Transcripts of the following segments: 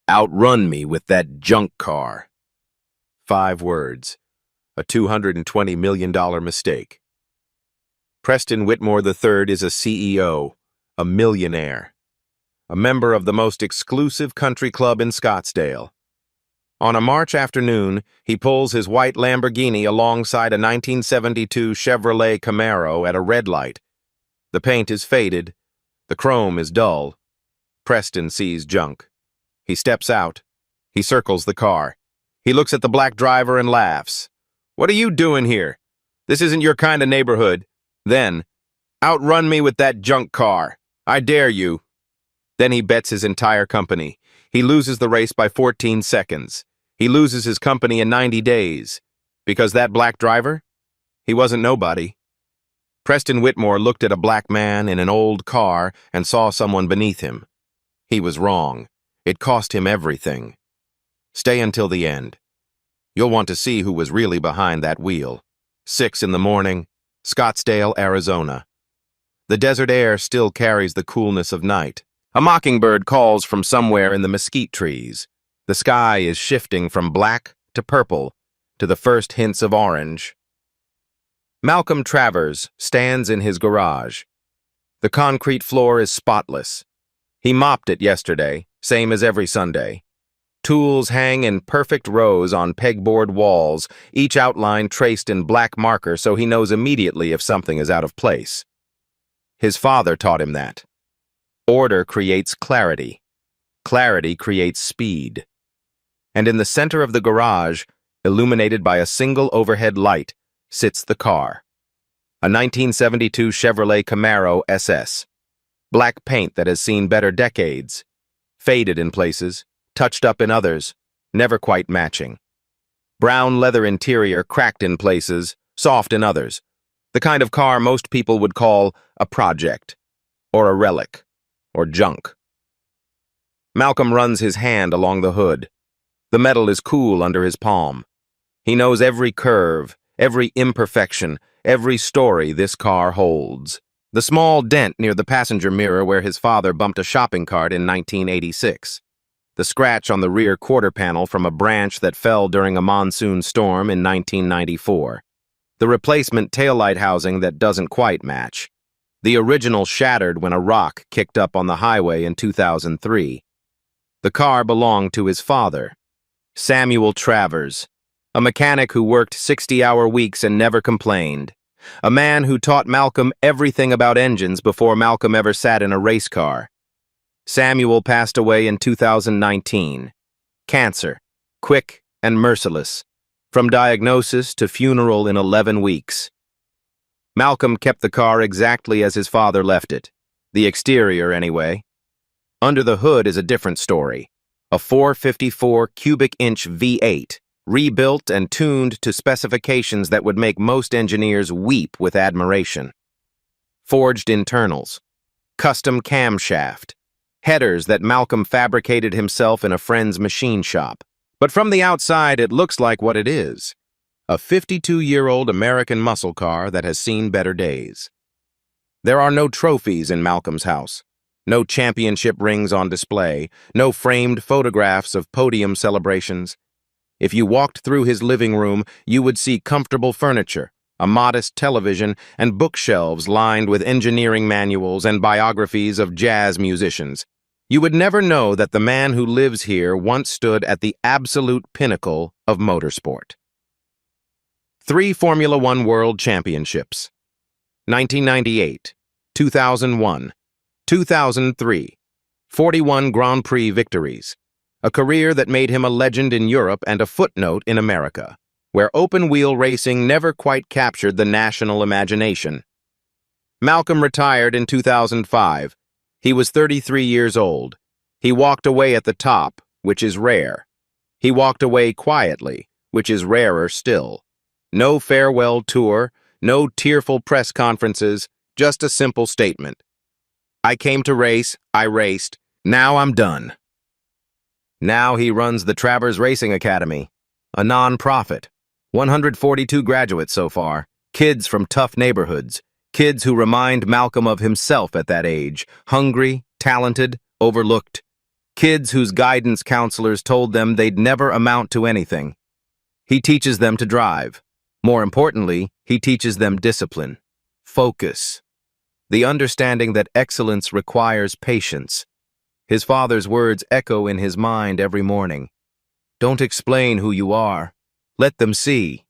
Outrun me with that junk car. 5 words. A $220 million mistake. Preston Whitmore III is a CEO, a millionaire, a member of the most exclusive country club in Scottsdale. On a March afternoon, he pulls his white Lamborghini alongside a 1972 Chevrolet Camaro at a red light. The paint is faded. The chrome is dull. Preston sees junk. He steps out. He circles the car. He looks at the black driver and laughs. "What are you doing here? This isn't your kind of neighborhood." Then, "Outrun me with that junk car. I dare you." Then he bets his entire company. He loses the race by 14 seconds. He loses his company in 90 days. Because that black driver? He wasn't nobody. Preston Whitmore looked at a black man in an old car and saw someone beneath him. He was wrong. It cost him everything. Stay until the end. You'll want to see who was really behind that wheel. 6 in the morning, Scottsdale, Arizona. The desert air still carries the coolness of night. A mockingbird calls from somewhere in the mesquite trees. The sky is shifting from black to purple to the first hints of orange. Malcolm Travers stands in his garage. The concrete floor is spotless. He mopped it yesterday, same as every Sunday. Tools hang in perfect rows on pegboard walls, each outline traced in black marker so he knows immediately if something is out of place. His father taught him that. Order creates clarity. Clarity creates speed. And in the center of the garage, illuminated by a single overhead light, sits the car. A 1972 Chevrolet Camaro SS. Black paint that has seen better decades. Faded in places, touched up in others, never quite matching. Brown leather interior cracked in places, soft in others. The kind of car most people would call a project, or a relic, or junk. Malcolm runs his hand along the hood. The metal is cool under his palm. He knows every curve, every imperfection, every story this car holds. The small dent near the passenger mirror where his father bumped a shopping cart in 1986. The scratch on the rear quarter panel from a branch that fell during a monsoon storm in 1994. The replacement taillight housing that doesn't quite match. The original shattered when a rock kicked up on the highway in 2003. The car belonged to his father, Samuel Travers, a mechanic who worked 60-hour weeks and never complained. A man who taught Malcolm everything about engines before Malcolm ever sat in a race car. Samuel passed away in 2019. Cancer, quick and merciless, from diagnosis to funeral in 11 weeks. Malcolm kept the car exactly as his father left it, the exterior anyway. Under the hood is a different story. A 454 cubic inch V8, rebuilt and tuned to specifications that would make most engineers weep with admiration. Forged internals, custom camshaft, headers that Malcolm fabricated himself in a friend's machine shop. But from the outside, it looks like what it is. A 52-year-old American muscle car that has seen better days. There are no trophies in Malcolm's house. No championship rings on display. No framed photographs of podium celebrations. If you walked through his living room, you would see comfortable furniture, a modest television, and bookshelves lined with engineering manuals and biographies of jazz musicians. You would never know that the man who lives here once stood at the absolute pinnacle of motorsport. 3 Formula One World Championships. 1998, 2001, 2003, 41 Grand Prix victories. A career that made him a legend in Europe and a footnote in America, where open-wheel racing never quite captured the national imagination. Malcolm retired in 2005. He was 33 years old. He walked away at the top, which is rare. He walked away quietly, which is rarer still. No farewell tour, no tearful press conferences, just a simple statement. I came to race, I raced, now I'm done. Now he runs the Travers Racing Academy, a non-profit. 142 graduates so far, kids from tough neighborhoods, kids who remind Malcolm of himself at that age, hungry, talented, overlooked, Kids whose guidance counselors told them they'd never amount to anything. He teaches them to drive. More importantly, he teaches them discipline, focus, the understanding that excellence requires patience. His father's words echo in his mind every morning. Don't explain who you are. Let them see.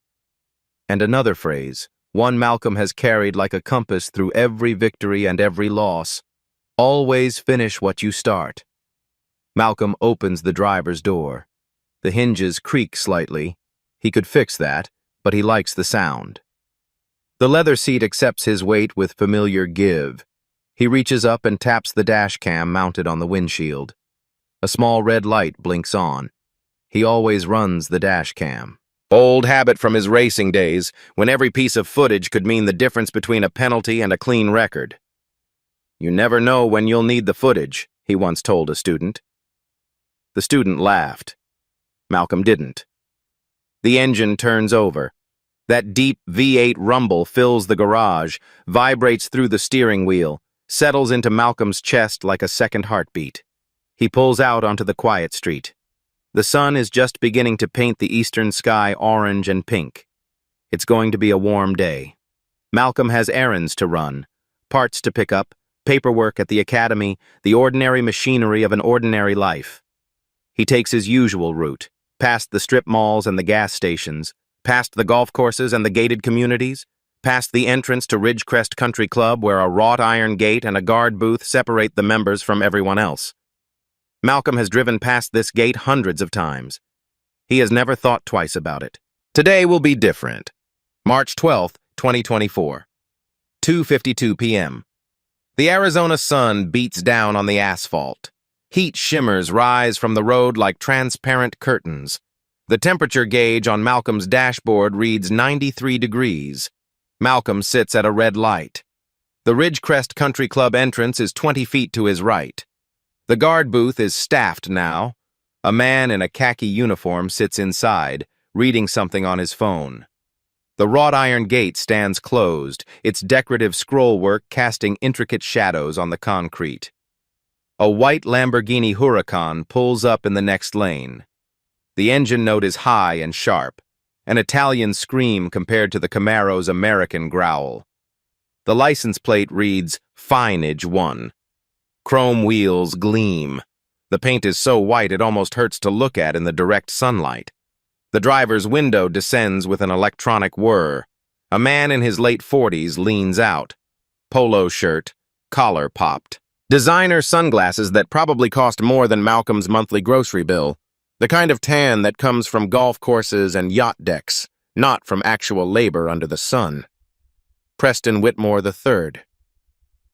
And another phrase, one Malcolm has carried like a compass through every victory and every loss. Always finish what you start. Malcolm opens the driver's door. The hinges creak slightly. He could fix that, but he likes the sound. The leather seat accepts his weight with familiar give. He reaches up and taps the dash cam mounted on the windshield. A small red light blinks on. He always runs the dash cam. Old habit from his racing days, when every piece of footage could mean the difference between a penalty and a clean record. You never know when you'll need the footage, he once told a student. The student laughed. Malcolm didn't. The engine turns over. That deep V8 rumble fills the garage, vibrates through the steering wheel, settles into Malcolm's chest like a second heartbeat. He pulls out onto the quiet street. The sun is just beginning to paint the eastern sky orange and pink. It's going to be a warm day. Malcolm has errands to run, parts to pick up, paperwork at the academy, the ordinary machinery of an ordinary life. He takes his usual route, past the strip malls and the gas stations, past the golf courses and the gated communities, past the entrance to Ridgecrest Country Club where a wrought iron gate and a guard booth separate the members from everyone else. Malcolm has driven past this gate hundreds of times. He has never thought twice about it. Today will be different. March 12th, 2024. 2:52 p.m. The Arizona sun beats down on the asphalt. Heat shimmers rise from the road like transparent curtains. The temperature gauge on Malcolm's dashboard reads 93 degrees. Malcolm sits at a red light. The Ridgecrest Country Club entrance is 20 feet to his right. The guard booth is staffed now. A man in a khaki uniform sits inside, reading something on his phone. The wrought iron gate stands closed, its decorative scrollwork casting intricate shadows on the concrete. A white Lamborghini Huracan pulls up in the next lane. The engine note is high and sharp, an Italian scream compared to the Camaro's American growl. The license plate reads, Fineage 1. Chrome wheels gleam. The paint is so white it almost hurts to look at in the direct sunlight. The driver's window descends with an electronic whir. A man in his late 40s leans out. Polo shirt, collar popped. Designer sunglasses that probably cost more than Malcolm's monthly grocery bill. The kind of tan that comes from golf courses and yacht decks, not from actual labor under the sun. Preston Whitmore III.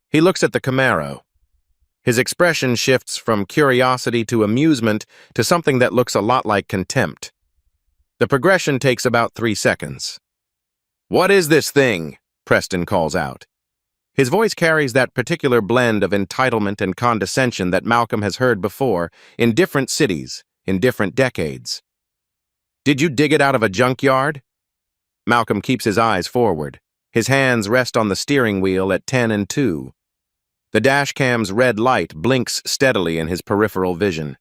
He looks at the Camaro. His expression shifts from curiosity to amusement to something that looks a lot like contempt. The progression takes about 3 seconds. "What is this thing?" Preston calls out. His voice carries that particular blend of entitlement and condescension that Malcolm has heard before in different cities, in different decades. "Did you dig it out of a junkyard?" Malcolm keeps his eyes forward. His hands rest on the steering wheel at 10 and 2. The dashcam's red light blinks steadily in his peripheral vision.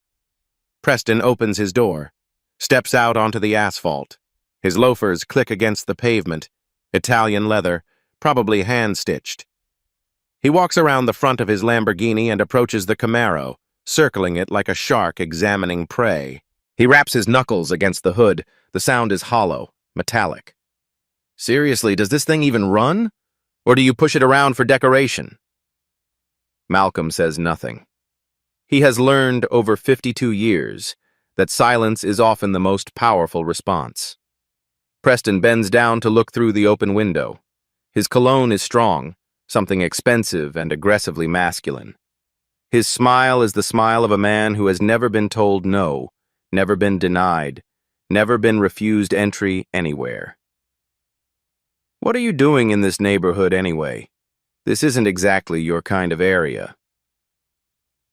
Preston opens his door, steps out onto the asphalt. His loafers click against the pavement, Italian leather, probably hand-stitched. He walks around the front of his Lamborghini and approaches the Camaro, circling it like a shark examining prey. He raps his knuckles against the hood. The sound is hollow, metallic. "Seriously, does this thing even run? Or do you push it around for decoration?" Malcolm says nothing. He has learned over 52 years that silence is often the most powerful response. Preston bends down to look through the open window. His cologne is strong, something expensive and aggressively masculine. His smile is the smile of a man who has never been told no, never been denied, never been refused entry anywhere. "What are you doing in this neighborhood anyway? This isn't exactly your kind of area."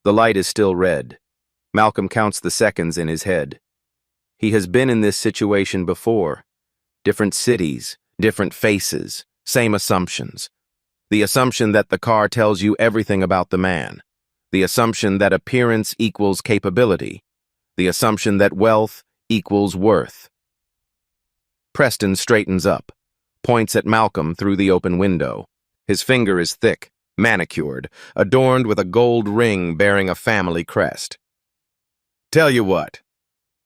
The light is still red. Malcolm counts the seconds in his head. He has been in this situation before. Different cities, different faces, same assumptions. The assumption that the car tells you everything about the man. the assumption that appearance equals capability, the assumption that wealth equals worth. Preston straightens up, points at Malcolm through the open window. His finger is thick, manicured, adorned with a gold ring bearing a family crest. Tell you what,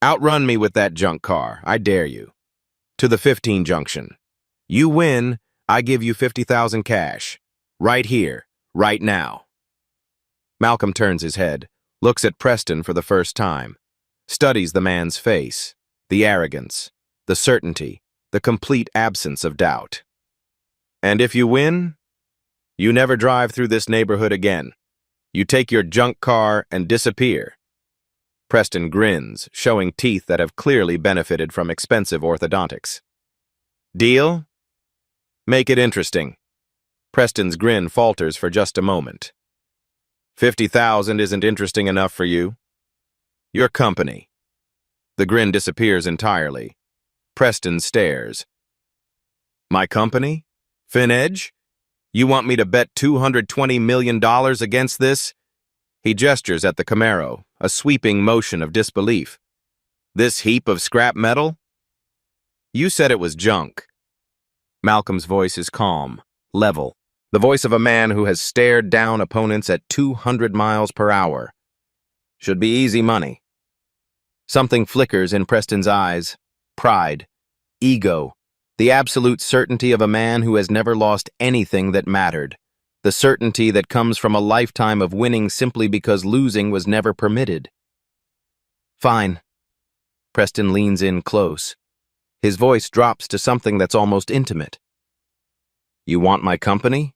outrun me with that junk car, I dare you. To the 15 junction. You win, I give you 50,000 cash. Right here, right now. Malcolm turns his head, looks at Preston for the first time, studies the man's face, the arrogance, the certainty, the complete absence of doubt. And if you win, you never drive through this neighborhood again. You take your junk car and disappear. Preston grins, showing teeth that have clearly benefited from expensive orthodontics. Deal? Make it interesting. Preston's grin falters for just a moment. 50,000 isn't interesting enough for you? Your company. The grin disappears entirely. Preston stares. My company? FinEdge? You want me to bet $220 million against this? He gestures at the Camaro, a sweeping motion of disbelief. This heap of scrap metal? You said it was junk. Malcolm's voice is calm, level, the voice of a man who has stared down opponents at 200 miles per hour. Should be easy money. Something flickers in Preston's eyes. Pride, ego, the absolute certainty of a man who has never lost anything that mattered. The certainty that comes from a lifetime of winning simply because losing was never permitted. Fine. Preston leans in close. His voice drops to something that's almost intimate. You want my company?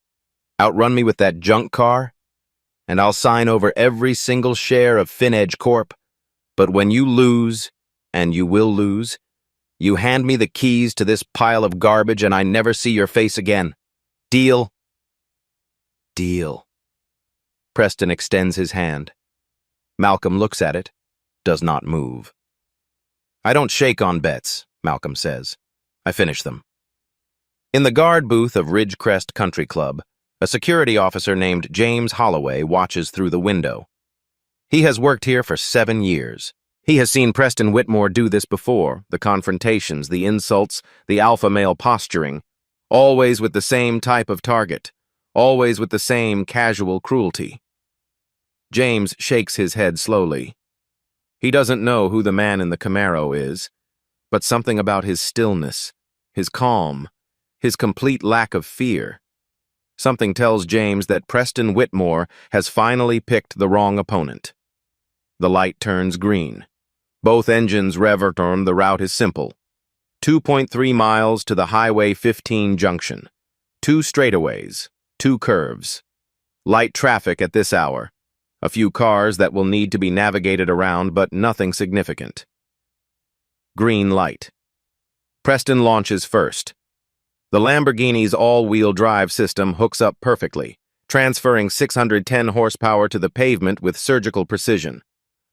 Outrun me with that junk car? And I'll sign over every single share of FinEdge Corp. But when you lose, and you will lose, you hand me the keys to this pile of garbage and I never see your face again. Deal? Deal. Preston extends his hand. Malcolm looks at it, does not move. I don't shake on bets, Malcolm says. I finish them. In the guard booth of Ridgecrest Country Club, a security officer named James Holloway watches through the window. He has worked here for 7 years. He has seen Preston Whitmore do this before, the confrontations, the insults, the alpha male posturing, always with the same type of target, always with the same casual cruelty. James shakes his head slowly. He doesn't know who the man in the Camaro is, but something about his stillness, his calm, his complete lack of fear. Something tells James that Preston Whitmore has finally picked the wrong opponent. The light turns green. Both engines rev. The route is simple. 2.3 miles to the Highway 15 junction. 2 straightaways, 2 curves. Light traffic at this hour. A few cars that will need to be navigated around, but nothing significant. Green light. Preston launches first. The Lamborghini's all-wheel drive system hooks up perfectly, transferring 610 horsepower to the pavement with surgical precision.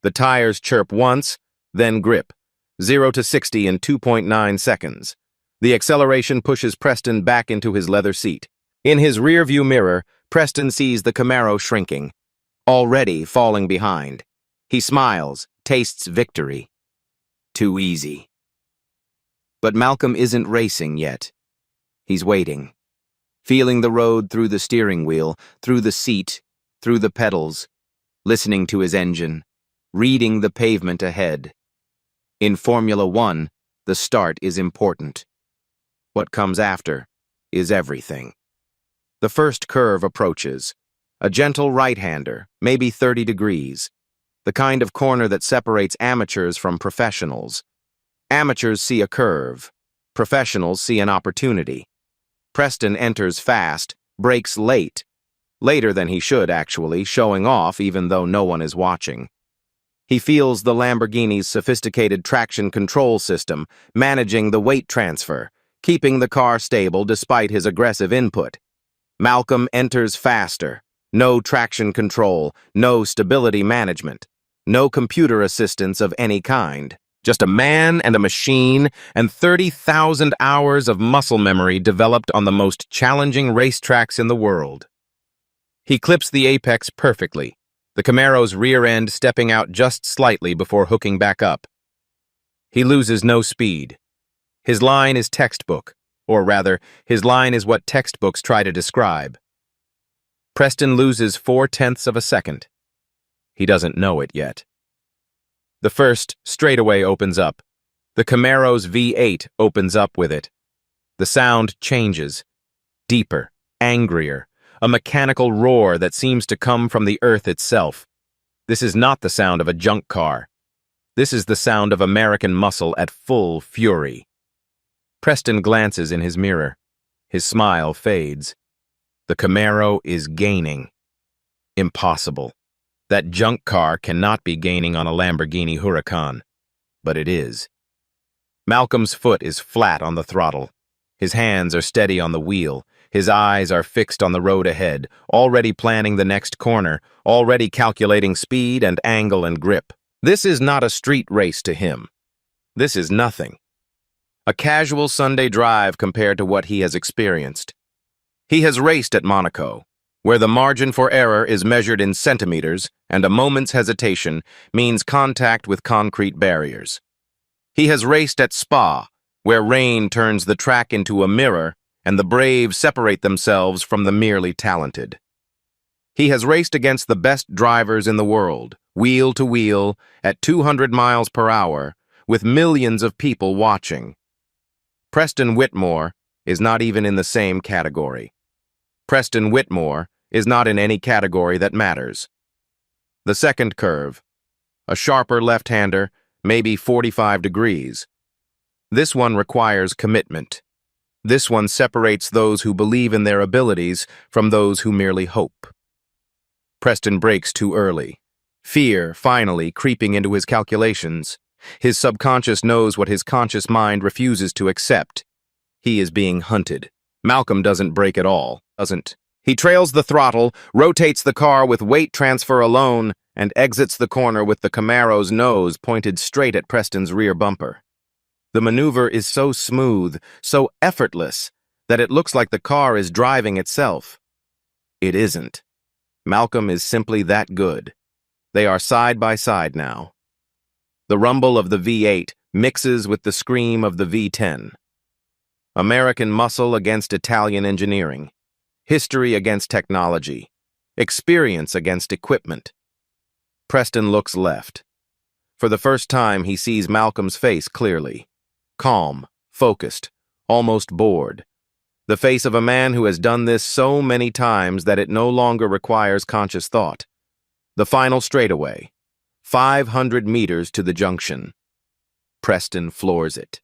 The tires chirp once, then grip. 0 to 60 in 2.9 seconds. The acceleration pushes Preston back into his leather seat. In his rearview mirror, Preston sees the Camaro shrinking, already falling behind. He smiles, tastes victory. Too easy. But Malcolm isn't racing yet. He's waiting, feeling the road through the steering wheel, through the seat, through the pedals, listening to his engine, reading the pavement ahead. In Formula One, the start is important. What comes after is everything. The first curve approaches. A gentle right-hander, maybe 30 degrees. The kind of corner that separates amateurs from professionals. Amateurs see a curve. Professionals see an opportunity. Preston enters fast, brakes late. Later than he should, actually, showing off even though no one is watching. He feels the Lamborghini's sophisticated traction control system, managing the weight transfer, keeping the car stable despite his aggressive input. Malcolm enters faster. No traction control, no stability management, no computer assistance of any kind. Just a man and a machine and 30,000 hours of muscle memory developed on the most challenging racetracks in the world. He clips the apex perfectly. the Camaro's rear end stepping out just slightly before hooking back up. He loses no speed. His line is textbook, or rather, his line is what textbooks try to describe. Preston loses 0.4 of a second. He doesn't know it yet. The first straightaway opens up. The Camaro's V8 opens up with it. The sound changes. Deeper, angrier, a mechanical roar that seems to come from the earth itself. This is not the sound of a junk car. This is the sound of American muscle at full fury. Preston glances in his mirror. His smile fades. The Camaro is gaining. Impossible. That junk car cannot be gaining on a Lamborghini Huracan. But it is. Malcolm's foot is flat on the throttle. His hands are steady on the wheel. His eyes are fixed on the road ahead, already planning the next corner, already calculating speed and angle and grip. This is not a street race to him. This is nothing. A casual Sunday drive compared to what he has experienced. He has raced at Monaco, where the margin for error is measured in centimeters and a moment's hesitation means contact with concrete barriers. He has raced at Spa, where rain turns the track into a mirror and the brave separate themselves from the merely talented. He has raced against the best drivers in the world, wheel to wheel, at 200 miles per hour, with millions of people watching. Preston Whitmore is not even in the same category. Preston Whitmore is not in any category that matters. The second curve, a sharper left-hander, maybe 45 degrees. This one requires commitment. This one separates those who believe in their abilities from those who merely hope. Preston brakes too early. Fear, finally, creeping into his calculations. His subconscious knows what his conscious mind refuses to accept. He is being hunted. Malcolm doesn't brake at all, doesn't. He trails the throttle, rotates the car with weight transfer alone, and exits the corner with the Camaro's nose pointed straight at Preston's rear bumper. The maneuver is so smooth, so effortless, that it looks like the car is driving itself. It isn't. Malcolm is simply that good. They are side by side now. The rumble of the V8 mixes with the scream of the V10. American muscle against Italian engineering. History against technology. Experience against equipment. Preston looks left. For the first time, he sees Malcolm's face clearly. Calm, focused, almost bored. The face of a man who has done this so many times that it no longer requires conscious thought. The final straightaway. 500 meters to the junction. Preston floors it.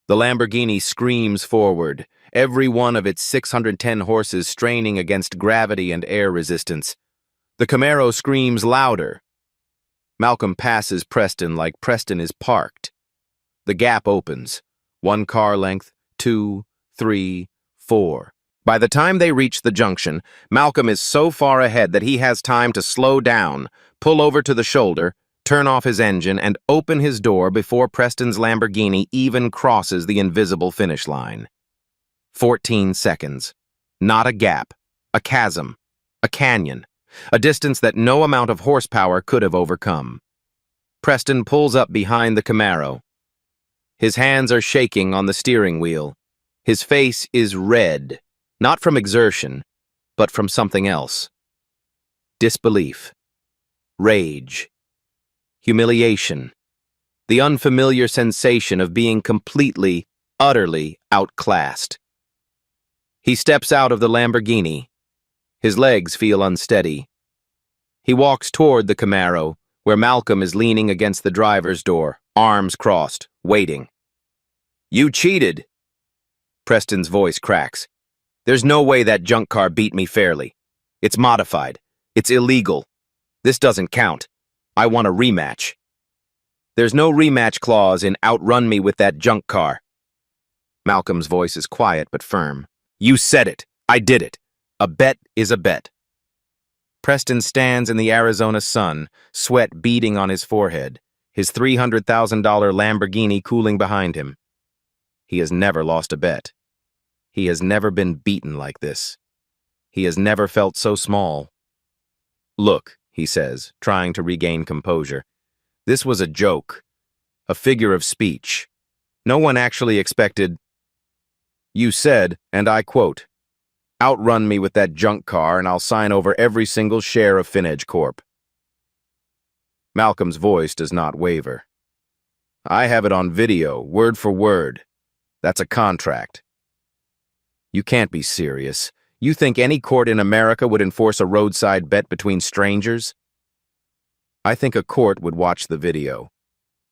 The Lamborghini screams forward, every one of its 610 horses straining against gravity and air resistance. The Camaro screams louder. Malcolm passes Preston like Preston is parked. The gap opens. 1 car length, 2, 3, 4. By the time they reach the junction, Malcolm is so far ahead that he has time to slow down, pull over to the shoulder, turn off his engine, and open his door before Preston's Lamborghini even crosses the invisible finish line. 14 seconds. Not a gap, a chasm, a canyon, a distance that no amount of horsepower could have overcome. Preston pulls up behind the Camaro. His hands are shaking on the steering wheel. His face is red, not from exertion, but from something else. Disbelief. Rage. Humiliation. The unfamiliar sensation of being completely, utterly outclassed. He steps out of the Lamborghini. His legs feel unsteady. He walks toward the Camaro, where Malcolm is leaning against the driver's door, arms crossed, waiting. "You cheated!" Preston's voice cracks. "There's no way that junk car beat me fairly. It's modified. It's illegal. This doesn't count. I want a rematch." "There's no rematch clause in Outrun me with that junk car." Malcolm's voice is quiet but firm. "You said it. I did it. A bet is a bet." Preston stands in the Arizona sun, sweat beading on his forehead, his $300,000 Lamborghini cooling behind him. He has never lost a bet. He has never been beaten like this. He has never felt so small. "Look," he says, trying to regain composure. This was a joke, a figure of speech. No one actually expected. You said, and I quote, "Outrun me with that junk car and I'll sign over every single share of Finedge Corp." Malcolm's voice does not waver. I have it on video, word for word. That's a contract. You can't be serious. You think any court in America would enforce a roadside bet between strangers? I think a court would watch the video.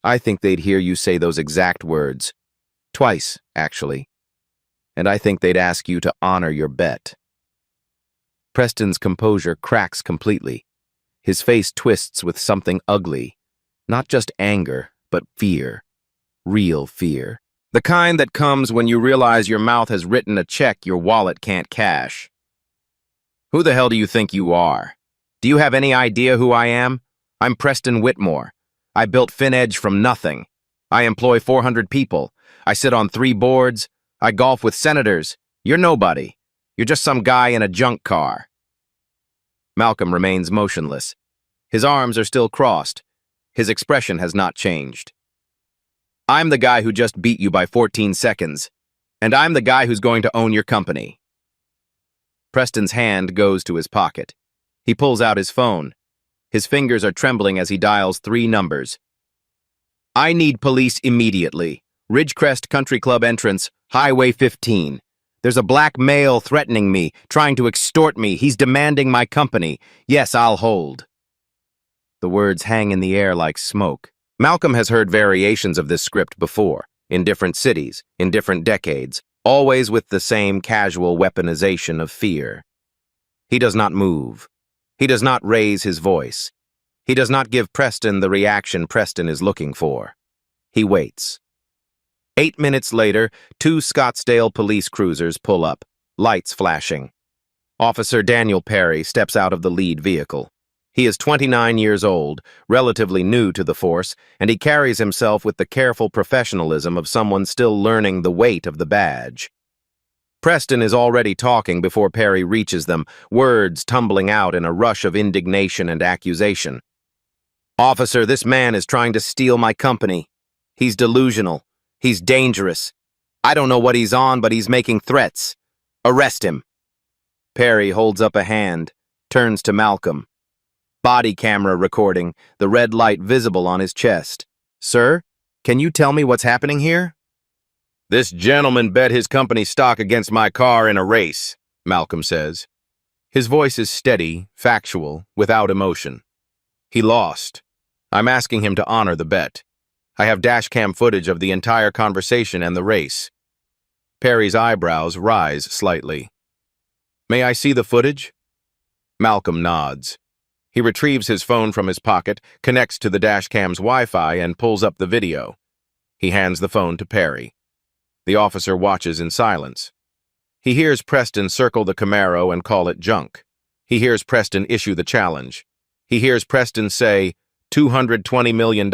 I think they'd hear you say those exact words. Twice, actually. And I think they'd ask you to honor your bet. Preston's composure cracks completely. His face twists with something ugly. Not just anger, but fear. Real fear. The kind that comes when you realize your mouth has written a check your wallet can't cash. Who the hell do you think you are? Do you have any idea who I am? I'm Preston Whitmore. I built Finedge from nothing. I employ 400 people. I sit on 3 boards. I golf with senators. You're nobody. You're just some guy in a junk car. Malcolm remains motionless. His arms are still crossed. His expression has not changed. I'm the guy who just beat you by 14 seconds. And I'm the guy who's going to own your company. Preston's hand goes to his pocket. He pulls out his phone. His fingers are trembling as he dials 3 numbers. I need police immediately. Ridgecrest Country Club entrance, Highway 15. There's a black male threatening me, trying to extort me. He's demanding my company. Yes, I'll hold. The words hang in the air like smoke. Malcolm has heard variations of this script before, in different cities, in different decades, always with the same casual weaponization of fear. He does not move. He does not raise his voice. He does not give Preston the reaction Preston is looking for. He waits. 8 minutes later, 2 Scottsdale police cruisers pull up, lights flashing. Officer Daniel Perry steps out of the lead vehicle. He is 29 years old, relatively new to the force, and he carries himself with the careful professionalism of someone still learning the weight of the badge. Preston is already talking before Perry reaches them, words tumbling out in a rush of indignation and accusation. Officer, this man is trying to steal my company. He's delusional. He's dangerous. I don't know what he's on, but he's making threats. Arrest him. Perry holds up a hand, turns to Malcolm. Body camera recording, the red light visible on his chest. Sir, can you tell me what's happening here? This gentleman bet his company stock against my car in a race, Malcolm says. His voice is steady, factual, without emotion. He lost. I'm asking him to honor the bet. I have dashcam footage of the entire conversation and the race. Perry's eyebrows rise slightly. May I see the footage? Malcolm nods. He retrieves his phone from his pocket, connects to the dashcam's Wi-Fi, and pulls up the video. He hands the phone to Perry. The officer watches in silence. He hears Preston circle the Camaro and call it junk. He hears Preston issue the challenge. He hears Preston say, $220 million.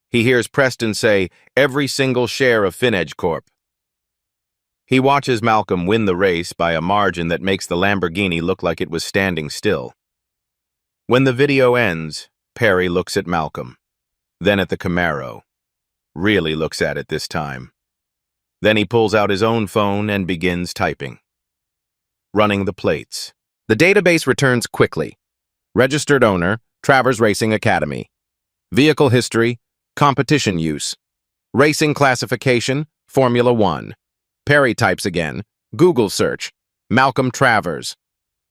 He hears Preston say, every single share of Finedge Corp. He watches Malcolm win the race by a margin that makes the Lamborghini look like it was standing still. When the video ends, Perry looks at Malcolm, then at the Camaro. Really looks at it this time. Then he pulls out his own phone and begins typing. Running the plates. The database returns quickly. Registered owner, Travers Racing Academy. Vehicle history, competition use. Racing classification, Formula 1. Perry types again. Google search, Malcolm Travers.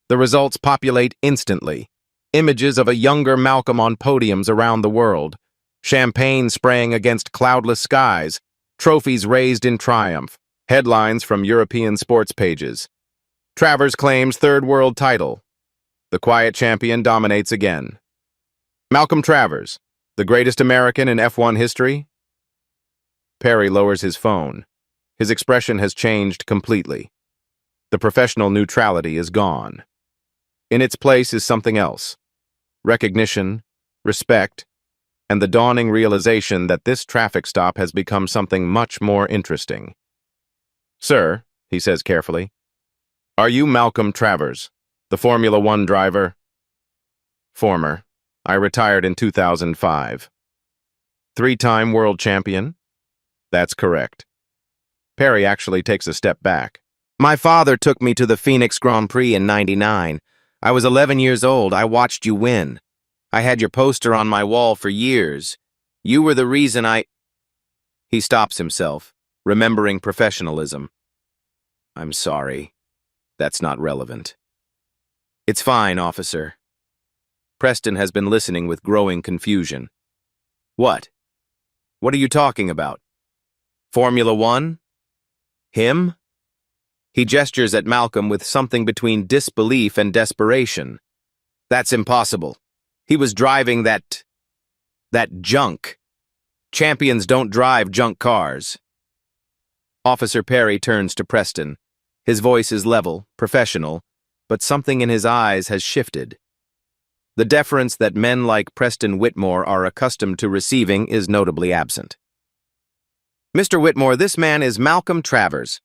The results populate instantly. Images of a younger Malcolm on podiums around the world. Champagne spraying against cloudless skies. Trophies raised in triumph. Headlines from European sports pages. Travers claims third world title. The quiet champion dominates again. Malcolm Travers, the greatest American in F1 history? Perry lowers his phone. His expression has changed completely. The professional neutrality is gone. In its place is something else. Recognition, respect, and the dawning realization that this traffic stop has become something much more interesting. Sir, he says carefully, are you Malcolm Travers, the Formula 1 driver? Former. I retired in 2005. Three-time world champion? That's correct. Perry actually takes a step back. My father took me to the Phoenix Grand Prix in '99. I was 11 years old. I watched you win. I had your poster on my wall for years. You were the reason I... He stops himself, remembering professionalism. I'm sorry. That's not relevant. It's fine, officer. Preston has been listening with growing confusion. What? What are you talking about? Formula One? Him? He gestures at Malcolm with something between disbelief and desperation. That's impossible. He was driving that junk. Champions don't drive junk cars. Officer Perry turns to Preston. His voice is level, professional, but something in his eyes has shifted. The deference that men like Preston Whitmore are accustomed to receiving is notably absent. Mr. Whitmore, this man is Malcolm Travers.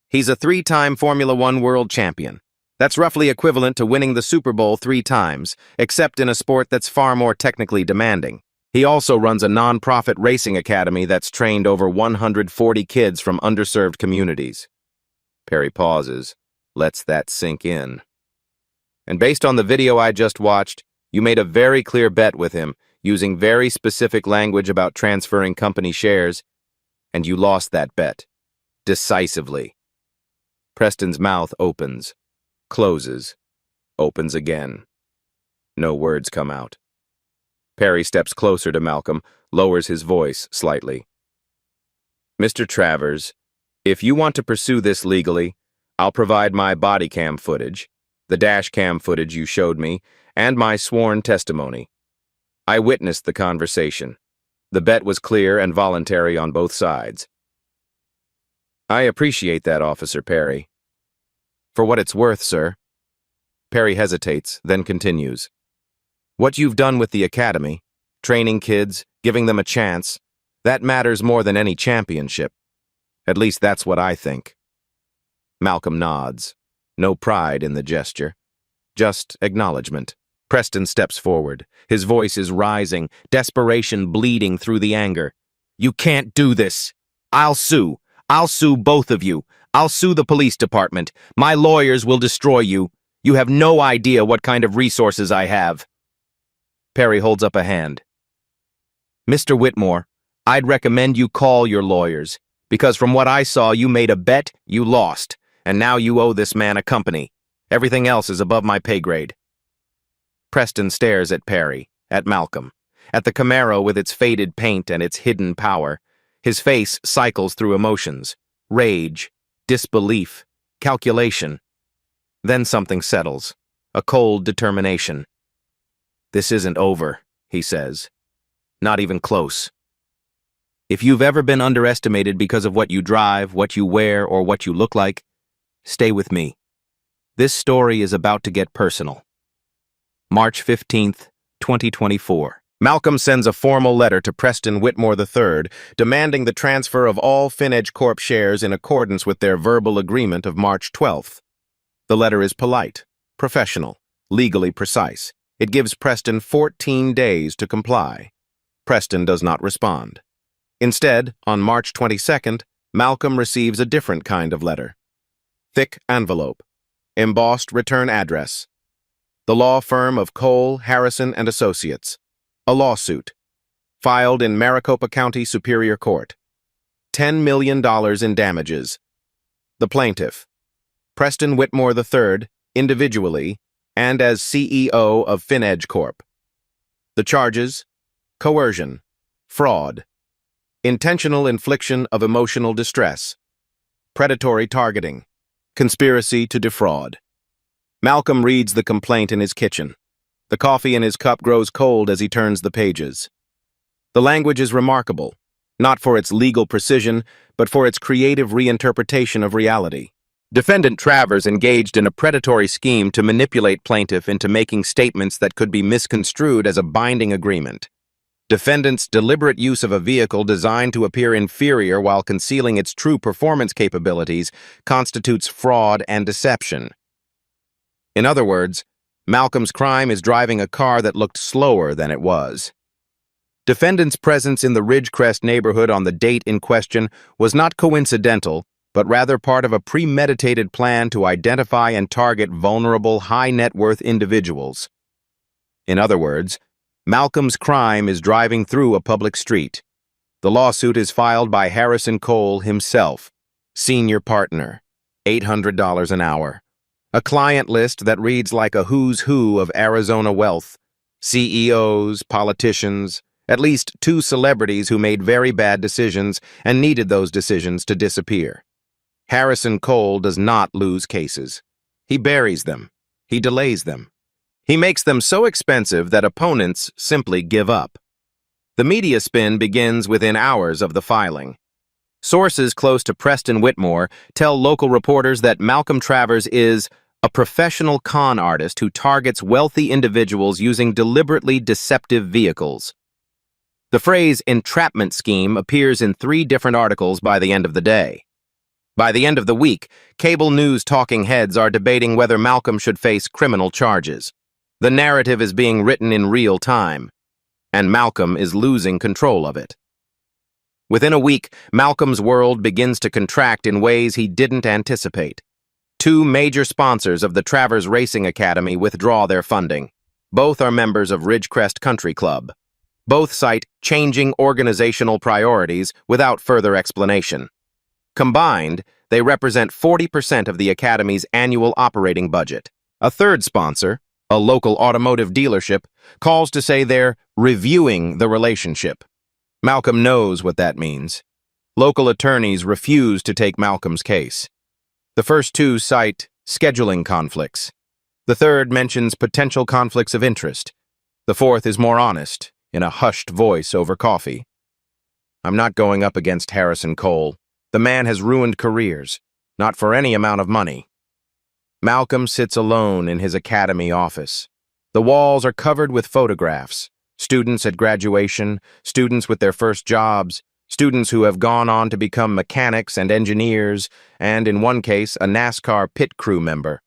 He's a three-time Formula One world champion. That's roughly equivalent to winning the Super Bowl 3 times, except in a sport that's far more technically demanding. He also runs a non-profit racing academy that's trained over 140 kids from underserved communities. Perry pauses, lets that sink in. And based on the video I just watched, you made a very clear bet with him, using very specific language about transferring company shares, and you lost that bet. Decisively. Preston's mouth opens, closes, opens again. No words come out. Perry steps closer to Malcolm, lowers his voice slightly. Mr. Travers, if you want to pursue this legally, I'll provide my body cam footage, the dash cam footage you showed me, and my sworn testimony. I witnessed the conversation. The bet was clear and voluntary on both sides. I appreciate that, Officer Perry. For what it's worth, sir. Perry hesitates, then continues. What you've done with the academy, training kids, giving them a chance, that matters more than any championship. At least that's what I think. Malcolm nods. No pride in the gesture. Just acknowledgement. Preston steps forward. His voice is rising, desperation bleeding through the anger. You can't do this. I'll sue. I'll sue both of you. I'll sue the police department. My lawyers will destroy you. You have no idea what kind of resources I have. Perry holds up a hand. Mr. Whitmore, I'd recommend you call your lawyers, because from what I saw, you made a bet, you lost, and now you owe this man a company. Everything else is above my pay grade. Preston stares at Perry, at Malcolm, at the Camaro with its faded paint and its hidden power. His face cycles through emotions, rage, disbelief, calculation. Then something settles, a cold determination. This isn't over, he says. Not even close. If you've ever been underestimated because of what you drive, what you wear, or what you look like, stay with me. This story is about to get personal. March 15th, 2024. Malcolm sends a formal letter to Preston Whitmore III demanding the transfer of all FinEdge Corp shares in accordance with their verbal agreement of March 12th. The letter is polite, professional, legally precise. It gives Preston 14 days to comply. Preston does not respond. Instead, on March 22nd, Malcolm receives a different kind of letter. Thick envelope. Embossed return address. The law firm of Cole, Harrison, and Associates. A lawsuit. Filed in Maricopa County Superior Court. $10 million in damages. The plaintiff. Preston Whitmore III, individually, and as CEO of FinEdge Corp. The charges: coercion, fraud, intentional infliction of emotional distress, predatory targeting, conspiracy to defraud. Malcolm reads the complaint in his kitchen. The coffee in his cup grows cold as he turns the pages. The language is remarkable, not for its legal precision, but for its creative reinterpretation of reality. Defendant Travers engaged in a predatory scheme to manipulate plaintiff into making statements that could be misconstrued as a binding agreement. Defendant's deliberate use of a vehicle designed to appear inferior while concealing its true performance capabilities constitutes fraud and deception. In other words, Malcolm's crime is driving a car that looked slower than it was. Defendant's presence in the Ridgecrest neighborhood on the date in question was not coincidental, but rather part of a premeditated plan to identify and target vulnerable, high-net-worth individuals. In other words, Malcolm's crime is driving through a public street. The lawsuit is filed by Harrison Cole himself, senior partner, $800 an hour. A client list that reads like a who's who of Arizona wealth, CEOs, politicians, at least 2 celebrities who made very bad decisions and needed those decisions to disappear. Harrison Cole does not lose cases. He buries them. He delays them. He makes them so expensive that opponents simply give up. The media spin begins within hours of the filing. Sources close to Preston Whitmore tell local reporters that Malcolm Travers is a professional con artist who targets wealthy individuals using deliberately deceptive vehicles. The phrase entrapment scheme appears in 3 different articles by the end of the day. By the end of the week, cable news talking heads are debating whether Malcolm should face criminal charges. The narrative is being written in real time, and Malcolm is losing control of it. Within a week, Malcolm's world begins to contract in ways he didn't anticipate. 2 major sponsors of the Travers Racing Academy withdraw their funding. Both are members of Ridgecrest Country Club. Both cite changing organizational priorities without further explanation. Combined, they represent 40% of the Academy's annual operating budget. A third sponsor, a local automotive dealership, calls to say they're reviewing the relationship. Malcolm knows what that means. Local attorneys refuse to take Malcolm's case. The first 2 cite scheduling conflicts. The third mentions potential conflicts of interest. The fourth is more honest, in a hushed voice over coffee. I'm not going up against Harrison Cole. The man has ruined careers, not for any amount of money. Malcolm sits alone in his academy office. The walls are covered with photographs. Students at graduation, students with their first jobs, students who have gone on to become mechanics and engineers, and in one case, a NASCAR pit crew member.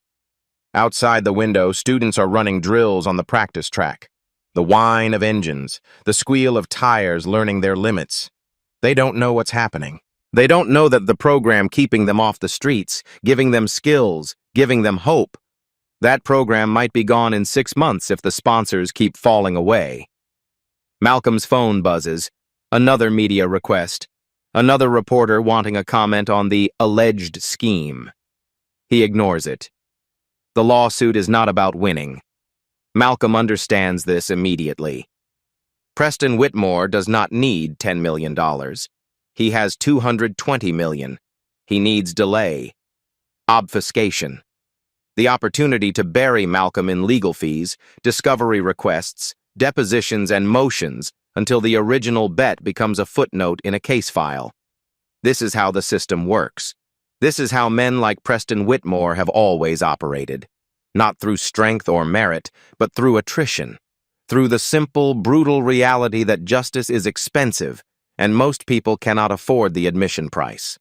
Outside the window, students are running drills on the practice track. The whine of engines, the squeal of tires learning their limits. They don't know what's happening. They don't know that the program keeping them off the streets, giving them skills, giving them hope, that program might be gone in 6 months if the sponsors keep falling away. Malcolm's phone buzzes. Another media request. Another reporter wanting a comment on the alleged scheme. He ignores it. The lawsuit is not about winning. Malcolm understands this immediately. Preston Whitmore does not need $10 million. He has $220 million. He needs delay. Obfuscation. The opportunity to bury Malcolm in legal fees, discovery requests, depositions, and motions until the original bet becomes a footnote in a case file. This is how the system works. This is how men like Preston Whitmore have always operated. Not through strength or merit, but through attrition. Through the simple, brutal reality that justice is expensive, and most people cannot afford the admission price.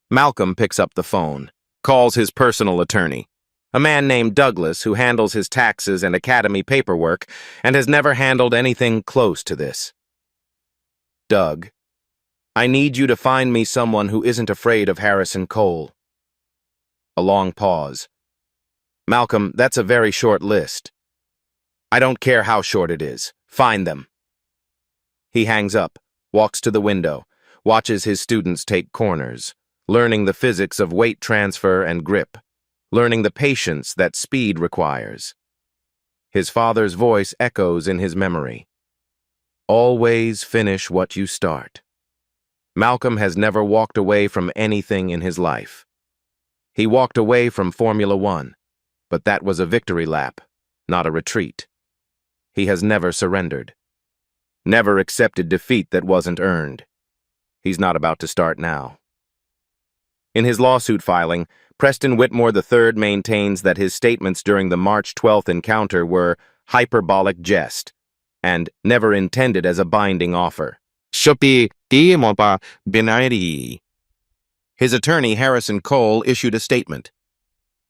Malcolm picks up the phone, calls his personal attorney, a man named Douglas who handles his taxes and academy paperwork and has never handled anything close to this. Doug, I need you to find me someone who isn't afraid of Harrison Cole. A long pause. Malcolm, that's a very short list. I don't care how short it is. Find them. He hangs up, walks to the window, watches his students take corners, learning the physics of weight transfer and grip, learning the patience that speed requires. His father's voice echoes in his memory. Always finish what you start. Malcolm has never walked away from anything in his life. He walked away from Formula One, but that was a victory lap, not a retreat. He has never surrendered. Never accepted defeat that wasn't earned. He's not about to start now. In his lawsuit filing, Preston Whitmore III maintains that his statements during the March 12th encounter were hyperbolic jest and never intended as a binding offer. His attorney, Harrison Cole, issued a statement.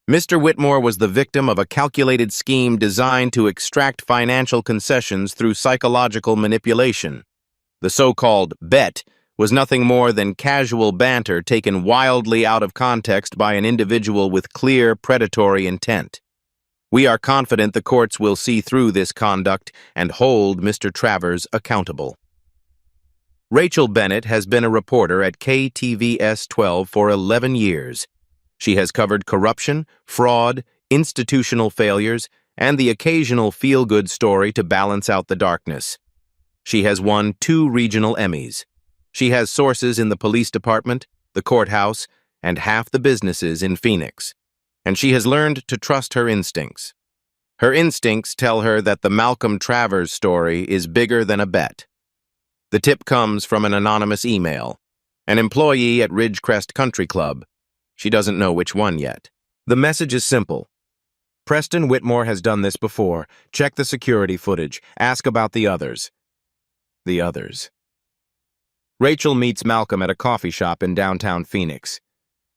Mr. Whitmore was the victim of a calculated scheme designed to extract financial concessions through psychological manipulation. The so-called bet was nothing more than casual banter taken wildly out of context by an individual with clear predatory intent. We are confident the courts will see through this conduct and hold Mr. Travers accountable. Rachel Bennett has been a reporter at KTVS 12 for 11 years. She has covered corruption, fraud, institutional failures, and the occasional feel-good story to balance out the darkness. She has won 2 regional Emmys. She has sources in the police department, the courthouse, and half the businesses in Phoenix. And she has learned to trust her instincts. Her instincts tell her that the Malcolm Travers story is bigger than a bet. The tip comes from an anonymous email. An employee at Ridgecrest Country Club. She doesn't know which one yet. The message is simple. Preston Whitmore has done this before. Check the security footage. Ask about the others. The others. Rachel meets Malcolm at a coffee shop in downtown Phoenix.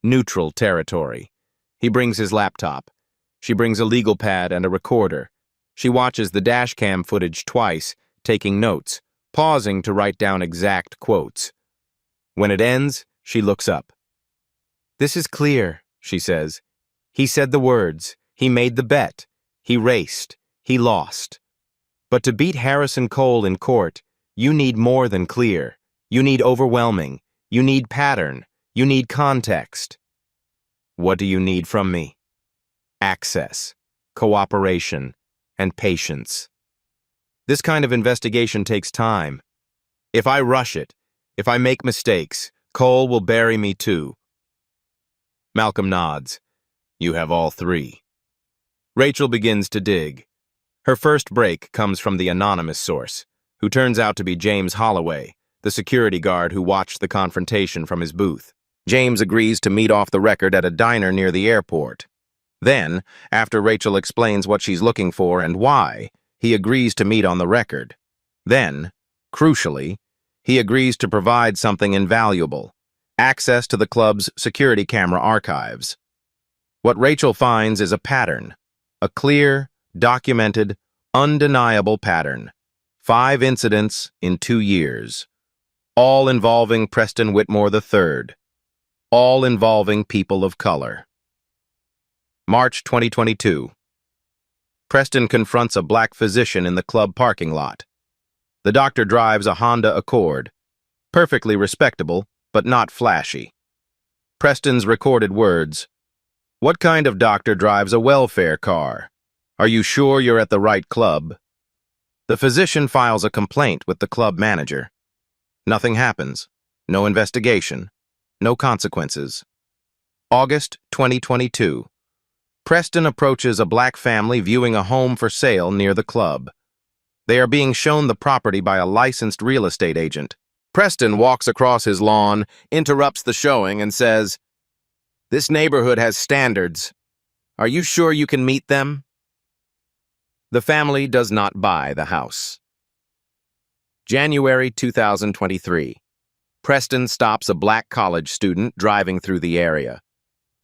Neutral territory. He brings his laptop. She brings a legal pad and a recorder. She watches the dashcam footage twice, taking notes, pausing to write down exact quotes. When it ends, she looks up. "This is clear," she says. "He said the words. He made the bet. He raced. He lost. But to beat Harrison Cole in court, you need more than clear. You need overwhelming. You need pattern. You need context. What do you need from me? Access, cooperation, and patience. This kind of investigation takes time. If I rush it, if I make mistakes, Cole will bury me too." Malcolm nods. "You have all 3. Rachel begins to dig. Her first break comes from the anonymous source, who turns out to be James Holloway, the security guard who watched the confrontation from his booth. James agrees to meet off the record at a diner near the airport. Then, after Rachel explains what she's looking for and why, he agrees to meet on the record. Then, crucially, he agrees to provide something invaluable: access to the club's security camera archives. What Rachel finds is a pattern, a clear, documented, undeniable pattern. 5 incidents in 2 years, all involving Preston Whitmore III, all involving people of color. March 2022. Preston confronts a black physician in the club parking lot. The doctor drives a Honda Accord, perfectly respectable, but not flashy. Preston's recorded words: "What kind of doctor drives a welfare car? Are you sure you're at the right club?" The physician files a complaint with the club manager. Nothing happens. No investigation. No consequences. August 2022. Preston approaches a black family viewing a home for sale near the club. They are being shown the property by a licensed real estate agent. Preston walks across his lawn, interrupts the showing, and says, "This neighborhood has standards. Are you sure you can meet them?" The family does not buy the house. January 2023. Preston stops a black college student driving through the area.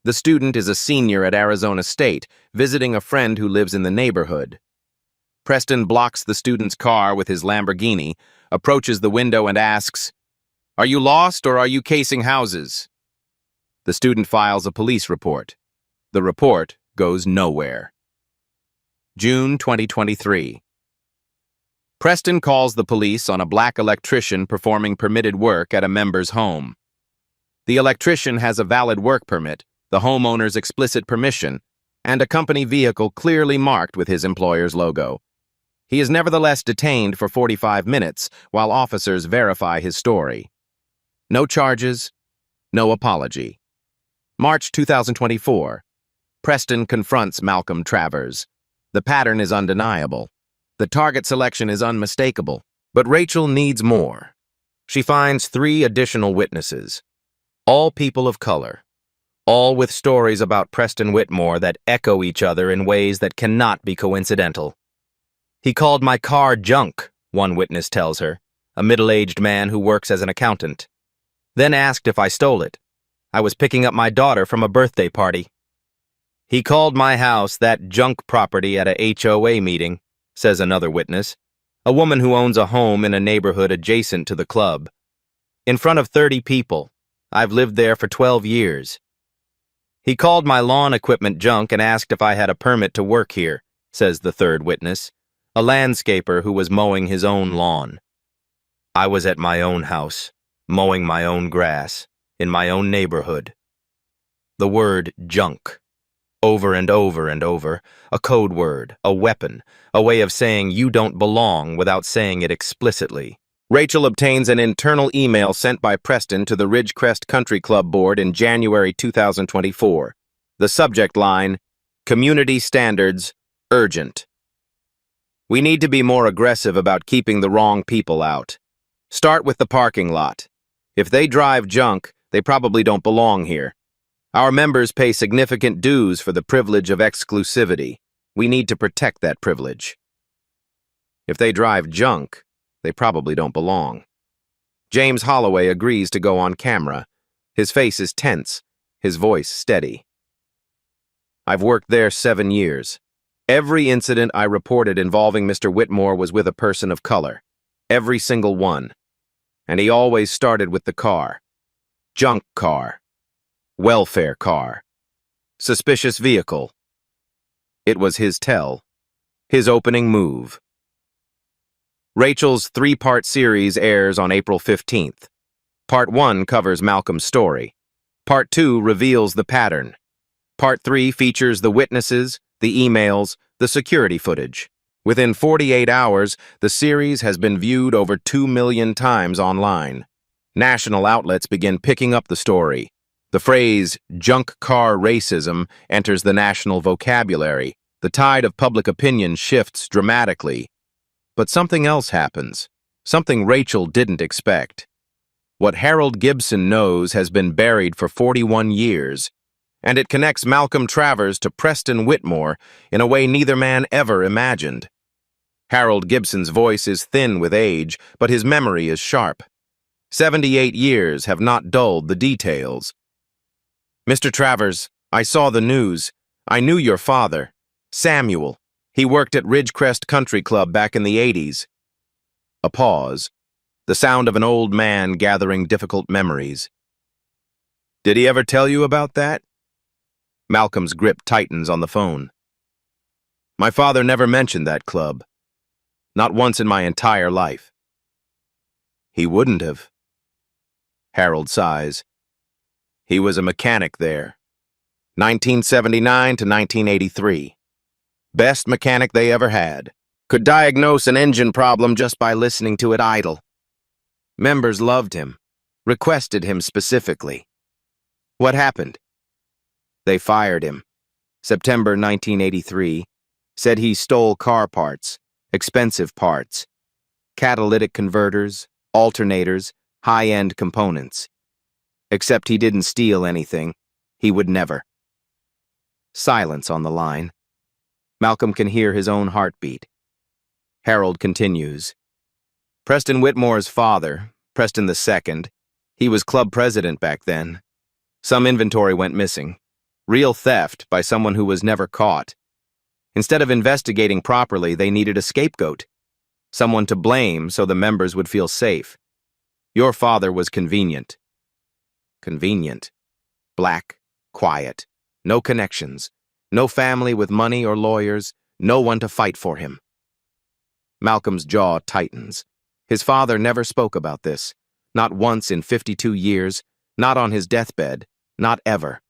The student is a senior at Arizona State, visiting a friend who lives in the neighborhood. Preston blocks the student's car with his Lamborghini, approaches the window and asks, "Are you lost or are you casing houses?" The student files a police report. The report goes nowhere. June 2023. Preston calls the police on a black electrician performing permitted work at a member's home. The electrician has a valid work permit, the homeowner's explicit permission, and a company vehicle clearly marked with his employer's logo. He is nevertheless detained for 45 minutes while officers verify his story. No charges, no apology. March 2024. Preston confronts Malcolm Travers. The pattern is undeniable. The target selection is unmistakable. But Rachel needs more. She finds 3 additional witnesses, all people of color, all with stories about Preston Whitmore that echo each other in ways that cannot be coincidental. "He called my car junk," one witness tells her, a middle-aged man who works as an accountant. "Then asked if I stole it. I was picking up my daughter from a birthday party." He called my house that junk property at a HOA meeting, says another witness, a woman who owns a home in a neighborhood adjacent to the club. In front of 30 people. I've lived there for 12 years. He called my lawn equipment junk and asked if I had a permit to work here, says the third witness, a landscaper who was mowing his own lawn. I was at my own house, mowing my own grass, in my own neighborhood. The word junk. Over and over and over, a code word, a weapon, a way of saying you don't belong without saying it explicitly. Rachel obtains an internal email sent by Preston to the Ridgecrest Country Club board in January 2024. The subject line, Community Standards, Urgent. We need to be more aggressive about keeping the wrong people out. Start with the parking lot. If they drive junk, they probably don't belong here. Our members pay significant dues for the privilege of exclusivity. We need to protect that privilege. If they drive junk, they probably don't belong. James Holloway agrees to go on camera. His face is tense, his voice steady. I've worked there 7 years. Every incident I reported involving Mr. Whitmore was with a person of color. Every single one. And he always started with the car. Junk car. Welfare car. Suspicious vehicle. It was his tell. His opening move. Rachel's 3-part series airs on April 15th. Part 1 covers Malcolm's story. Part 2 reveals the pattern. Part 3 features the witnesses, the emails, the security footage. Within 48 hours, the series has been viewed over 2 million times online. National outlets begin picking up the story. The phrase, junk car racism, enters the national vocabulary. The tide of public opinion shifts dramatically. But something else happens. Something Rachel didn't expect. What Harold Gibson knows has been buried for 41 years, and it connects Malcolm Travers to Preston Whitmore in a way neither man ever imagined. Harold Gibson's voice is thin with age, but his memory is sharp. 78 years have not dulled the details. Mr. Travers, I saw the news. I knew your father, Samuel. He worked at Ridgecrest Country Club back in the 80s. A pause. The sound of an old man gathering difficult memories. Did he ever tell you about that? Malcolm's grip tightens on the phone. My father never mentioned that club. Not once in my entire life. He wouldn't have. Harold sighs. He was a mechanic there. 1979 to 1983. Best mechanic they ever had. Could diagnose an engine problem just by listening to it idle. Members loved him, requested him specifically. What happened? They fired him. September 1983. Said he stole car parts, expensive parts, catalytic converters, alternators, high-end components. Except he didn't steal anything. He would never. Silence on the line. Malcolm can hear his own heartbeat. Harold continues. Preston Whitmore's father, Preston II, he was club president back then. Some inventory went missing. Real theft by someone who was never caught. Instead of investigating properly, they needed a scapegoat. Someone to blame so the members would feel safe. Your father was convenient. Convenient. Black, quiet, no connections, no family with money or lawyers, no one to fight for him. Malcolm's jaw tightens. His father never spoke about this, not once in 52 years, not on his deathbed, not ever.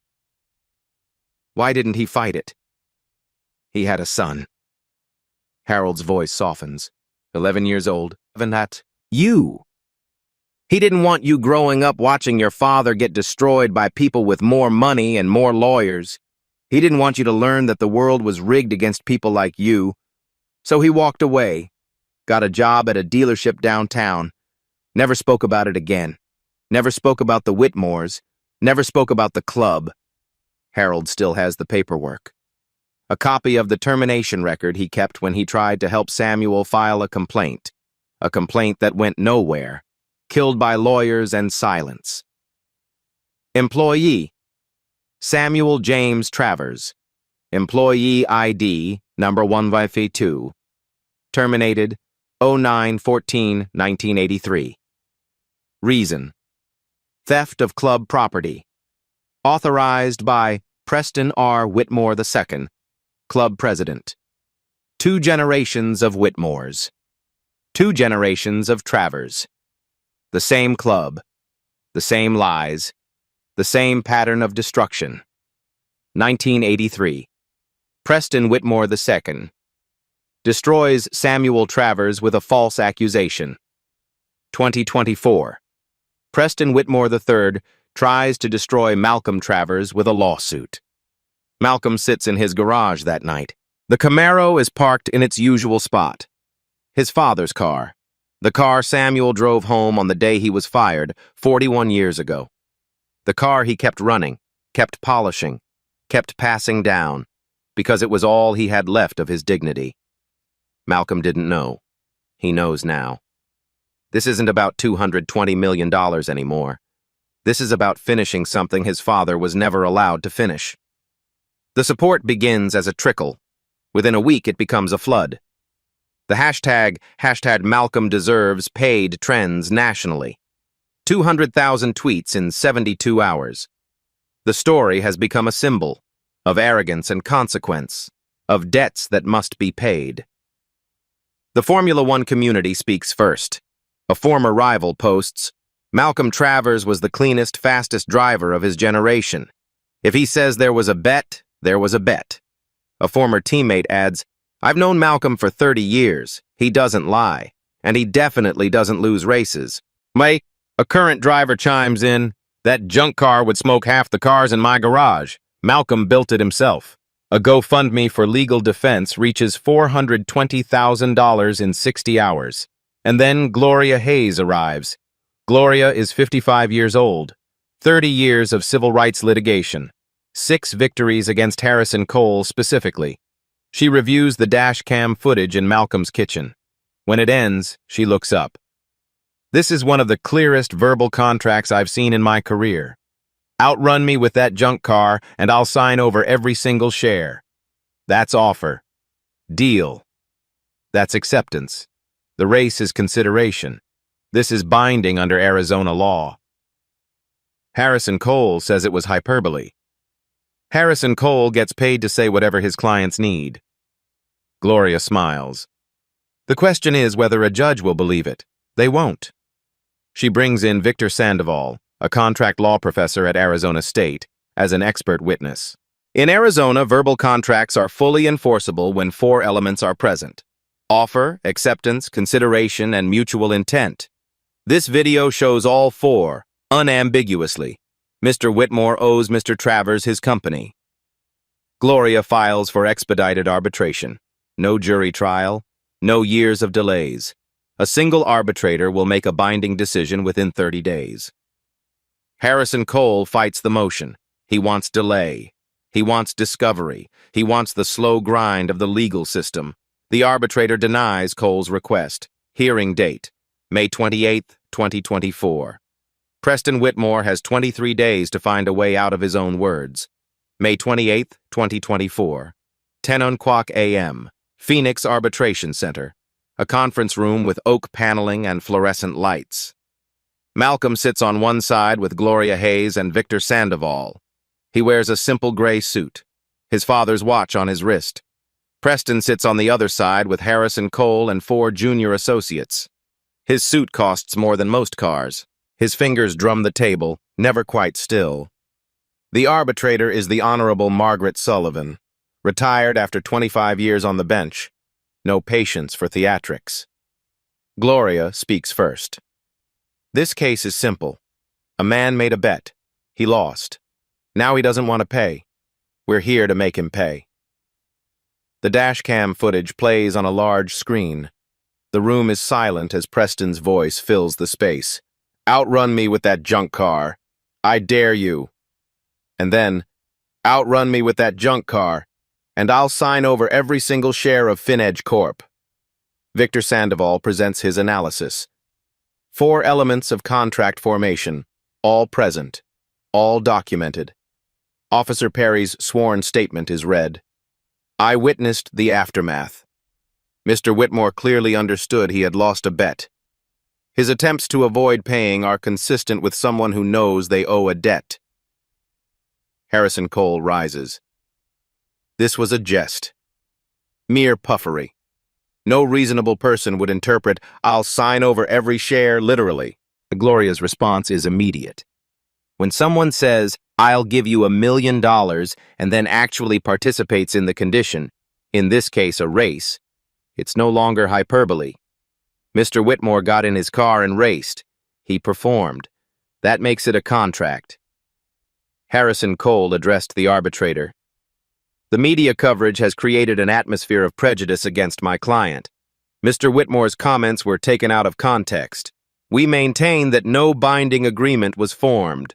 Why didn't he fight it? He had a son. Harold's voice softens. 11 years old. And that, you. He didn't want you growing up watching your father get destroyed by people with more money and more lawyers. He didn't want you to learn that the world was rigged against people like you. So he walked away, got a job at a dealership downtown, never spoke about it again, never spoke about the Whitmores, never spoke about the club. Harold still has the paperwork. A copy of the termination record he kept when he tried to help Samuel file a complaint that went nowhere. Killed by lawyers and silence. Employee, Samuel James Travers, Employee ID number 152. Terminated 09/14/1983. Reason: theft of club property. Authorized by Preston R. Whitmore II, club president. 2 generations of Whitmores. 2 generations of Travers. The same club. The same lies. The same pattern of destruction. 1983. Preston Whitmore II. Destroys Samuel Travers with a false accusation. 2024. Preston Whitmore III tries to destroy Malcolm Travers with a lawsuit. Malcolm sits in his garage that night. The Camaro is parked in its usual spot. His father's car. The car Samuel drove home on the day he was fired 41 years ago. The car he kept running, kept polishing, kept passing down, because it was all he had left of his dignity. Malcolm didn't know. He knows now. This isn't about $220 million anymore. This is about finishing something his father was never allowed to finish. The support begins as a trickle. Within a week, it becomes a flood. The hashtag Malcolm Deserves paid trends nationally. 200,000 tweets in 72 hours. The story has become a symbol of arrogance and consequence, of debts that must be paid. The Formula One community speaks first. A former rival posts, "Malcolm Travers was the cleanest, fastest driver of his generation. If he says there was a bet, there was a bet." A former teammate adds, "I've known Malcolm for 30 years. He doesn't lie, and he definitely doesn't lose races." A current driver chimes in, "That junk car would smoke half the cars in my garage. Malcolm built it himself." A GoFundMe for legal defense reaches $420,000 in 60 hours. And then Gloria Hayes arrives. Gloria is 55 years old, 30 years of civil rights litigation, 6 victories against Harrison Cole specifically. She reviews the dash cam footage in Malcolm's kitchen. When it ends, she looks up. "This is one of the clearest verbal contracts I've seen in my career. Outrun me with that junk car, and I'll sign over every single share. That's offer. Deal. That's acceptance. The race is consideration. This is binding under Arizona law." Harrison Cole says it was hyperbole. Harrison Cole gets paid to say whatever his clients need. Gloria smiles. The question is whether a judge will believe it. They won't. She brings in Victor Sandoval, a contract law professor at Arizona State, as an expert witness. In Arizona, verbal contracts are fully enforceable when 4 elements are present: offer, acceptance, consideration, and mutual intent. This video shows all 4, unambiguously. Mr. Whitmore owes Mr. Travers his company. Gloria files for expedited arbitration. No jury trial, no years of delays. A single arbitrator will make a binding decision within 30 days. Harrison Cole fights the motion. He wants delay. He wants discovery. He wants the slow grind of the legal system. The arbitrator denies Cole's request. Hearing date, May 28, 2024. Preston Whitmore has 23 days to find a way out of his own words. May 28, 2024. 10:00 a.m. Phoenix Arbitration Center. A conference room with oak paneling and fluorescent lights. Malcolm sits on one side with Gloria Hayes and Victor Sandoval. He wears a simple gray suit, his father's watch on his wrist. Preston sits on the other side with Harrison Cole and 4 junior associates. His suit costs more than most cars. His fingers drum the table, never quite still. The arbitrator is the Honorable Margaret Sullivan, retired after 25 years on the bench. No patience for theatrics. Gloria speaks first. This case is simple. A man made a bet. He lost. Now he doesn't want to pay. We're here to make him pay. The dashcam footage plays on a large screen. The room is silent as Preston's voice fills the space. "Outrun me with that junk car. I dare you." And then, "Outrun me with that junk car, and I'll sign over every single share of FinEdge Corp." Victor Sandoval presents his analysis. 4 elements of contract formation, all present, all documented. Officer Perry's sworn statement is read. I witnessed the aftermath. Mr. Whitmore clearly understood he had lost a bet. His attempts to avoid paying are consistent with someone who knows they owe a debt. Harrison Cole rises. This was a jest. Mere puffery. No reasonable person would interpret, "I'll sign over every share," literally. Gloria's response is immediate. When someone says, "I'll give you $1 million," and then actually participates in the condition, in this case a race, it's no longer hyperbole. Mr. Whitmore got in his car and raced. He performed. That makes it a contract. Harrison Cole addressed the arbitrator. The media coverage has created an atmosphere of prejudice against my client. Mr. Whitmore's comments were taken out of context. We maintain that no binding agreement was formed.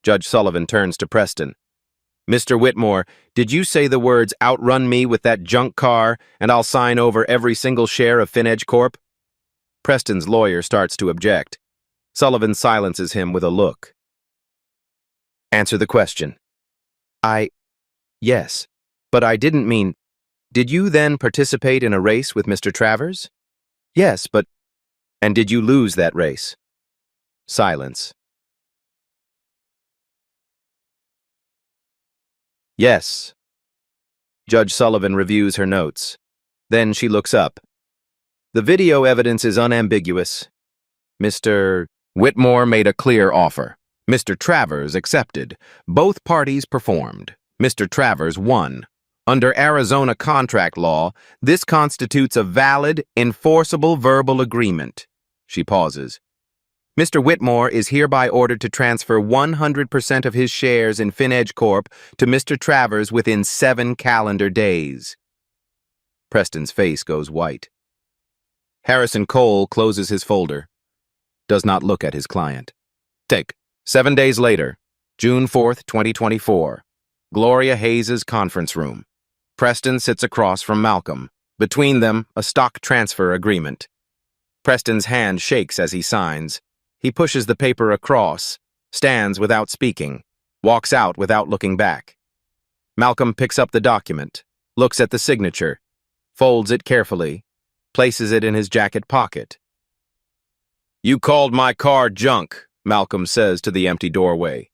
Judge Sullivan turns to Preston. Mr. Whitmore, did you say the words "outrun me with that junk car and I'll sign over every single share of FinEdge Corp"? Preston's lawyer starts to object. Sullivan silences him with a look. Answer the question. Yes, but I didn't mean... Did you then participate in a race with Mr. Travers? Yes, but... And did you lose that race? Silence. Yes. Judge Sullivan reviews her notes. Then she looks up. The video evidence is unambiguous. Mr. Whitmore made a clear offer. Mr. Travers accepted. Both parties performed. Mr. Travers won. Under Arizona contract law, this constitutes a valid, enforceable verbal agreement. She pauses. Mr. Whitmore is hereby ordered to transfer 100% of his shares in FinEdge Corp. to Mr. Travers within 7 calendar days. Preston's face goes white. Harrison Cole closes his folder. Does not look at his client. Take. 7 days later, June 4th, 2024. Gloria Hayes' conference room. Preston sits across from Malcolm. Between them, a stock transfer agreement. Preston's hand shakes as he signs. He pushes the paper across, stands without speaking, walks out without looking back. Malcolm picks up the document, looks at the signature, folds it carefully, places it in his jacket pocket. You called my car junk, Malcolm says to the empty doorway.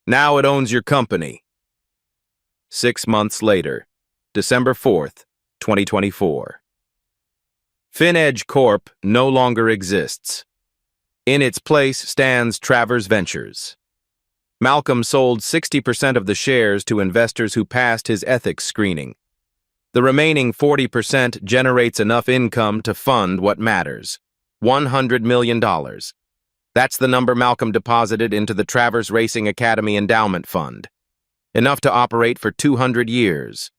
Now it owns your company. 6 months later, December 4th, 2024. FinEdge Corp. no longer exists. In its place stands Travers Ventures. Malcolm sold 60% of the shares to investors who passed his ethics screening. The remaining 40% generates enough income to fund what matters, $100 million. That's the number Malcolm deposited into the Travers Racing Academy Endowment Fund. Enough to operate for 200 years.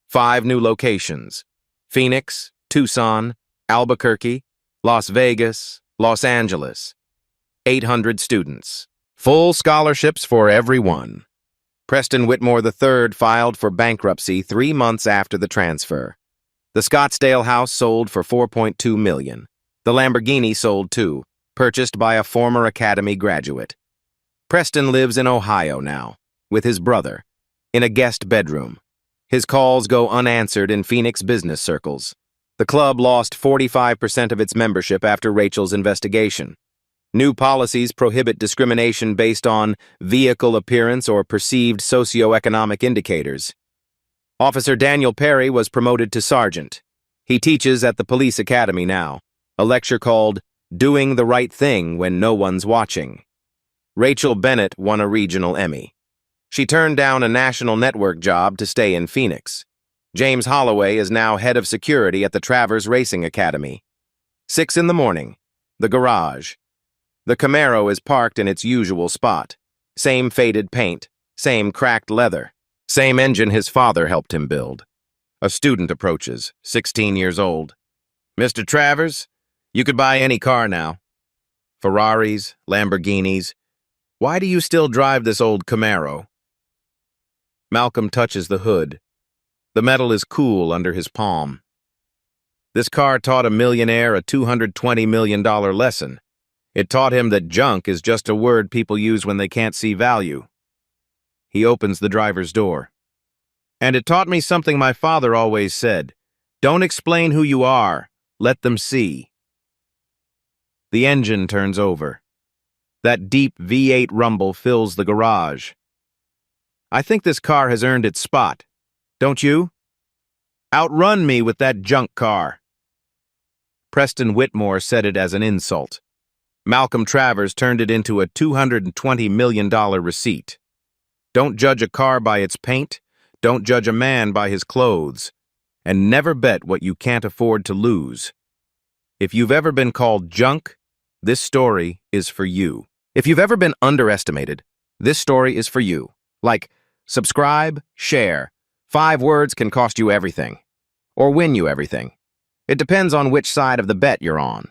5 new locations: Phoenix, Tucson, Albuquerque, Las Vegas, Los Angeles. 800 students. Full scholarships for everyone. Preston Whitmore III filed for bankruptcy 3 months after the transfer. The Scottsdale house sold for $4.2 million. The Lamborghini sold too, purchased by a former Academy graduate. Preston lives in Ohio now, with his brother, in a guest bedroom. His calls go unanswered in Phoenix business circles. The club lost 45% of its membership after Rachel's investigation. New policies prohibit discrimination based on vehicle appearance or perceived socioeconomic indicators. Officer Daniel Perry was promoted to sergeant. He teaches at the police academy now, a lecture called Doing the Right Thing When No One's Watching. Rachel Bennett won a regional Emmy. She turned down a national network job to stay in Phoenix. James Holloway is now head of security at the Travers Racing Academy. 6 in the morning. The garage. The Camaro is parked in its usual spot. Same faded paint, same cracked leather, same engine his father helped him build. A student approaches, 16 years old. Mr. Travers, you could buy any car now. Ferraris, Lamborghinis. Why do you still drive this old Camaro? Malcolm touches the hood. The metal is cool under his palm. This car taught a millionaire a $220 million lesson. It taught him that junk is just a word people use when they can't see value. He opens the driver's door. And it taught me something my father always said. Don't explain who you are. Let them see. The engine turns over. That deep V8 rumble fills the garage. I think this car has earned its spot. Don't you? Outrun me with that junk car. Preston Whitmore said it as an insult. Malcolm Travers turned it into a $220 million receipt. Don't judge a car by its paint. Don't judge a man by his clothes. And never bet what you can't afford to lose. If you've ever been called junk, this story is for you. If you've ever been underestimated, this story is for you. Like, subscribe, share. 5 words can cost you everything. Or win you everything. It depends on which side of the bet you're on.